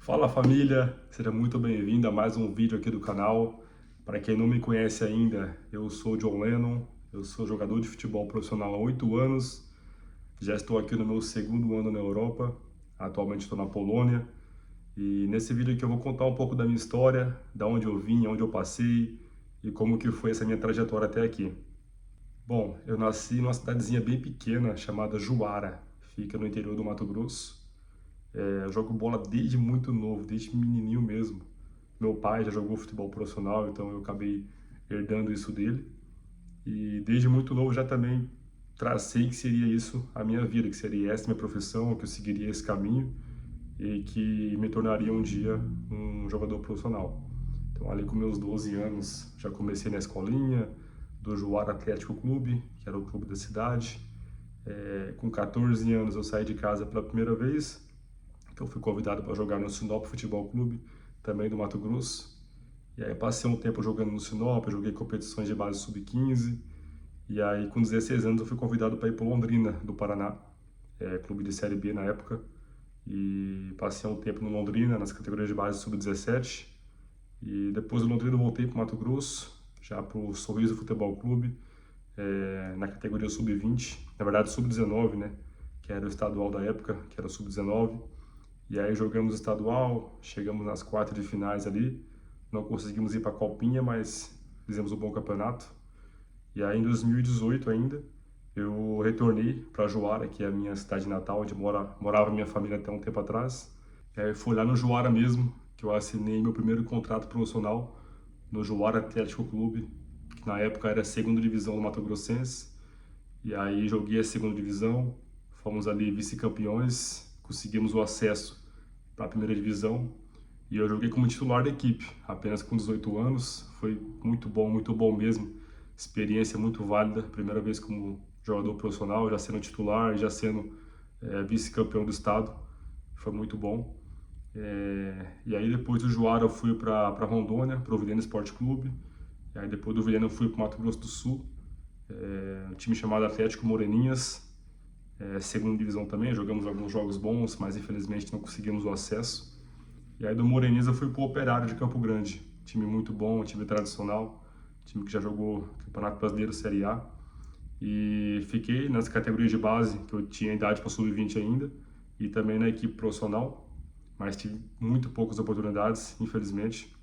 Fala família, seja muito bem-vindo a mais um vídeo aqui do canal. Para quem não me conhece ainda, eu sou o John Lennon, eu sou jogador de futebol profissional há 8 anos, já estou aqui no meu segundo ano na Europa, atualmente estou na Polônia. E nesse vídeo aqui eu vou contar um pouco da minha história, da onde eu vim, onde eu passei e como que foi essa minha trajetória até aqui. Bom, eu nasci numa cidadezinha bem pequena chamada Juara, fica no interior do Mato Grosso. Eu jogo bola desde muito novo, desde menininho mesmo. Meu pai já jogou futebol profissional, então eu acabei herdando isso dele. E desde muito novo já também tracei que seria isso a minha vida, que seria essa minha profissão, que eu seguiria esse caminho e que me tornaria um dia um jogador profissional. Então ali com meus 12 anos já comecei na escolinha do Juara Atlético Clube, que era o clube da cidade. Com 14 anos eu saí de casa pela primeira vez, que eu fui convidado para jogar no Sinop Futebol Clube, também do Mato Grosso. E aí passei um tempo jogando no Sinop, joguei competições de base sub-15. E aí com 16 anos eu fui convidado para ir para Londrina, do Paraná, clube de Série B na época. E passei um tempo no Londrina, nas categorias de base sub-17. E depois do Londrina eu voltei para o Mato Grosso, já para o Sorriso Futebol Clube, na categoria sub-20, na verdade sub-19, né? Que era o estadual da época, que era o sub-19. E aí jogamos estadual, chegamos nas quartas de finais ali, não conseguimos ir para a Copinha, mas fizemos um bom campeonato. E aí em 2018 ainda, eu retornei para Juara, que é a minha cidade natal, onde morava minha família até um tempo atrás. Foi lá no Juara mesmo que eu assinei meu primeiro contrato profissional no Juara Atlético Clube, que na época era a segunda divisão do Mato Grossense. E aí joguei a segunda divisão, fomos ali vice-campeões, conseguimos o acesso para a primeira divisão e eu joguei como titular da equipe, apenas com 18 anos. Foi muito bom mesmo, experiência muito válida, primeira vez como jogador profissional, já sendo titular, já sendo vice-campeão do estado, foi muito bom. E aí depois do Juara eu fui para Rondônia, para o Vilhena Esporte Clube, e aí depois do Vilhena eu fui para o Mato Grosso do Sul, um time chamado Atlético Moreninhas, segunda divisão também, jogamos alguns jogos bons, mas infelizmente não conseguimos o acesso. E aí do Moreninhas eu fui pro Operário de Campo Grande, time muito bom, time tradicional, time que já jogou Campeonato Brasileiro Série A. E fiquei nas categorias de base, que eu tinha idade para sub-20 ainda, e também na equipe profissional, mas tive muito poucas oportunidades, infelizmente.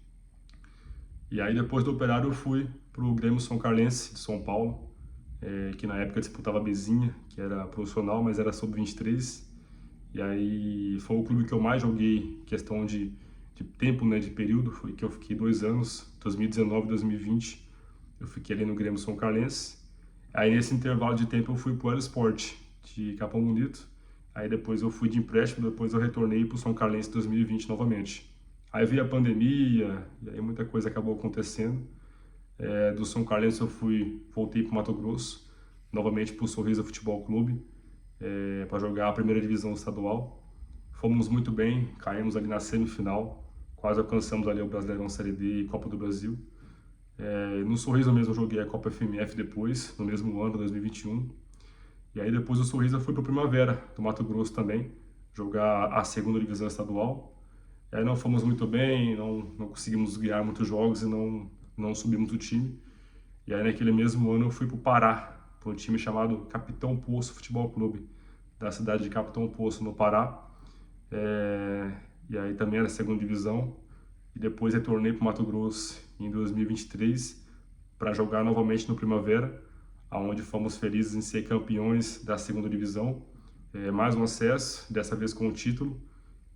E aí depois do Operário eu fui pro Grêmio São Carlense de São Paulo, que na época disputava a Bezinha, que era profissional, mas era sub-23. E aí foi o clube que eu mais joguei, questão de tempo, né, de período, foi que eu fiquei 2 anos, 2019 e 2020, eu fiquei ali no Grêmio São Carlense. Aí nesse intervalo de tempo eu fui pro Aerosport de Capão Bonito, aí depois eu fui de empréstimo, depois eu retornei pro São Carlense em 2020 novamente. Aí veio a pandemia, e aí muita coisa acabou acontecendo. Do São Carlense eu voltei para o Mato Grosso, novamente para o Sorriso Futebol Clube, para jogar a primeira divisão estadual. Fomos muito bem, caímos ali na semifinal, quase alcançamos ali o Brasileirão Série D e Copa do Brasil. No Sorriso mesmo eu joguei a Copa FMF depois, no mesmo ano, 2021. E aí depois do Sorriso eu fui para o Primavera, do Mato Grosso também, jogar a segunda divisão estadual. E aí não fomos muito bem, não conseguimos ganhar muitos jogos e não subimos o time. E aí naquele mesmo ano eu fui para o Pará, para um time chamado Capitão Poço Futebol Clube, da cidade de Capitão Poço, no Pará. E aí também era a segunda divisão. E depois retornei para o Mato Grosso em 2023 para jogar novamente no Primavera, onde fomos felizes em ser campeões da segunda divisão. Mais um acesso, dessa vez com o título.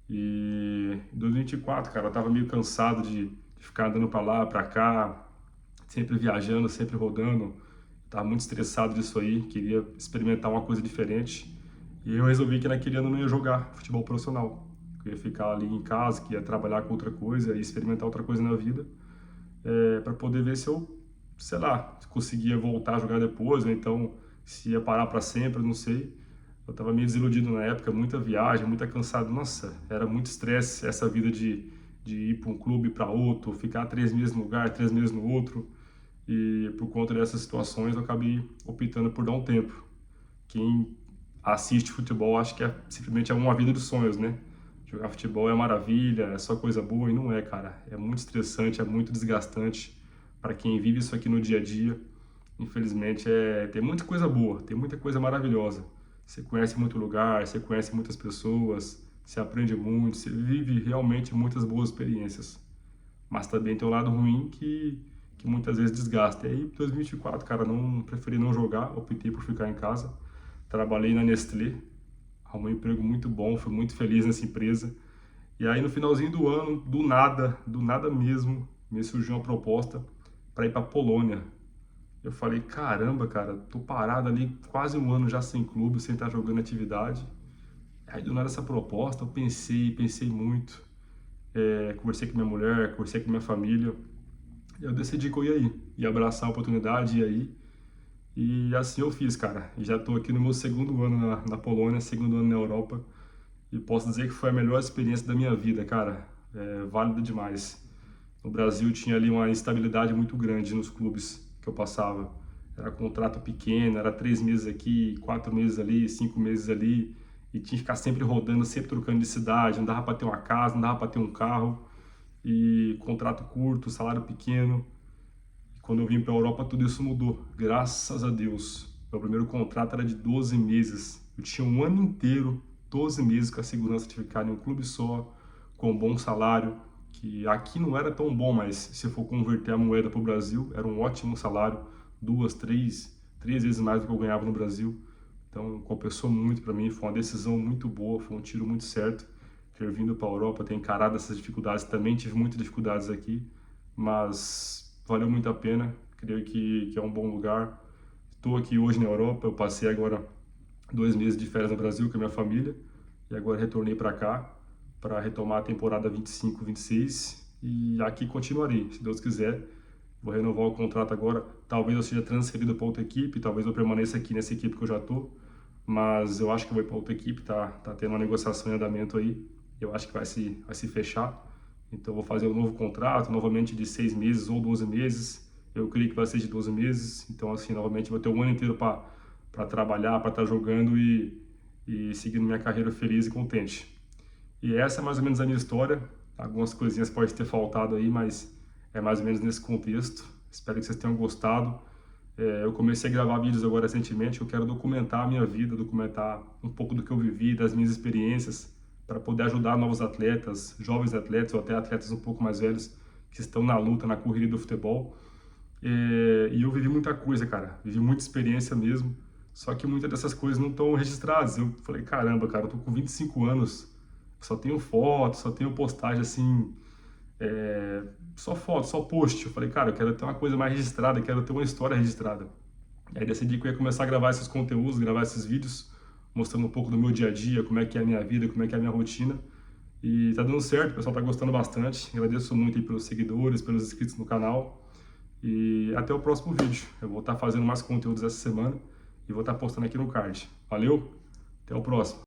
E em 2024, cara, eu tava meio cansado de ficar andando para lá, para cá, sempre viajando, sempre rodando. Tava muito estressado disso aí, queria experimentar uma coisa diferente. E eu resolvi que naquele ano eu não ia jogar futebol profissional. Eu ia ficar ali em casa, que ia trabalhar com outra coisa e experimentar outra coisa na vida, para poder ver se eu, sei lá, conseguia voltar a jogar depois, ou então se ia parar para sempre, não sei. Eu tava meio desiludido na época, muita viagem, muita cansado. Nossa, era muito estresse essa vida de ir para um clube para outro, ficar 3 meses num lugar, 3 meses no outro. E por conta dessas situações eu acabei optando por dar um tempo. Quem assiste futebol acho que simplesmente é uma vida dos sonhos, né? Jogar futebol é maravilha, é só coisa boa, e não é, cara. É muito estressante, é muito desgastante para quem vive isso aqui no dia a dia. Infelizmente, tem muita coisa boa, tem muita coisa maravilhosa. Você conhece muito lugar, você conhece muitas pessoas, você aprende muito, você vive realmente muitas boas experiências. Mas também tem um lado ruim que muitas vezes desgasta. E aí, 2024, cara, não preferi não jogar, optei por ficar em casa. Trabalhei na Nestlé, arrumei um emprego muito bom, fui muito feliz nessa empresa. E aí, no finalzinho do ano, do nada mesmo, me surgiu uma proposta para ir para Polônia. Eu falei, caramba, cara, tô parado ali quase um ano já sem clube, sem estar jogando atividade. Aí, do nada, essa proposta, eu pensei muito. Conversei com minha mulher, conversei com minha família. Eu decidi que eu ia ir, ia abraçar a oportunidade, ia ir. E assim eu fiz, cara. Já estou aqui no meu segundo ano na Polônia, segundo ano na Europa. E posso dizer que foi a melhor experiência da minha vida, cara. É válida demais. No Brasil tinha ali uma instabilidade muito grande nos clubes que eu passava. Era contrato pequeno, era 3 meses aqui, 4 meses ali, 5 meses ali. E tinha que ficar sempre rodando, sempre trocando de cidade. Não dava para ter uma casa, não dava para ter um carro. E contrato curto, salário pequeno. Quando eu vim para a Europa, tudo isso mudou, graças a Deus. Meu primeiro contrato era de 12 meses. Eu tinha um ano inteiro, 12 meses com a segurança de ficar em um clube só, com um bom salário, que aqui não era tão bom, mas se eu for converter a moeda para o Brasil, era um ótimo salário, duas, três vezes mais do que eu ganhava no Brasil. Então, compensou muito para mim, foi uma decisão muito boa, foi um tiro muito certo ter vindo para a Europa, ter encarado essas dificuldades. Também tive muitas dificuldades aqui, mas valeu muito a pena. Creio que é um bom lugar. Estou aqui hoje na Europa. Eu passei agora 2 meses de férias no Brasil com a minha família e agora retornei para cá para retomar a temporada 25, 26 e aqui continuarei, se Deus quiser. Vou renovar o contrato agora. Talvez eu seja transferido para outra equipe, talvez eu permaneça aqui nessa equipe que eu já estou, mas eu acho que eu vou para outra equipe. Tá tendo uma negociação em andamento aí. Eu acho que vai se fechar. Então, vou fazer um novo contrato, novamente de 6 meses ou 12 meses. Eu creio que vai ser de 12 meses. Então, assim, novamente, vou ter um ano inteiro para trabalhar, para estar jogando e seguindo minha carreira feliz e contente. E essa é mais ou menos a minha história. Algumas coisinhas podem ter faltado aí, mas é mais ou menos nesse contexto. Espero que vocês tenham gostado. Eu comecei a gravar vídeos agora recentemente. Eu quero documentar a minha vida, documentar um pouco do que eu vivi, das minhas experiências, para poder ajudar novos atletas, jovens atletas ou até atletas um pouco mais velhos que estão na luta, na corrida do futebol. E eu vivi muita coisa, cara. Vivi muita experiência mesmo. Só que muitas dessas coisas não estão registradas. Eu falei, caramba, cara, eu tô com 25 anos, só tenho foto, só tenho postagem assim, só foto, só post. Eu falei, cara, eu quero ter uma coisa mais registrada, eu quero ter uma história registrada. E aí decidi que eu ia começar a gravar esses conteúdos, gravar esses vídeos, mostrando um pouco do meu dia a dia, como é que é a minha vida, como é que é a minha rotina. E tá dando certo, o pessoal tá gostando bastante. Agradeço muito aí pelos seguidores, pelos inscritos no canal. E até o próximo vídeo. Eu vou estar fazendo mais conteúdos essa semana e vou estar postando aqui no card. Valeu? Até o próximo.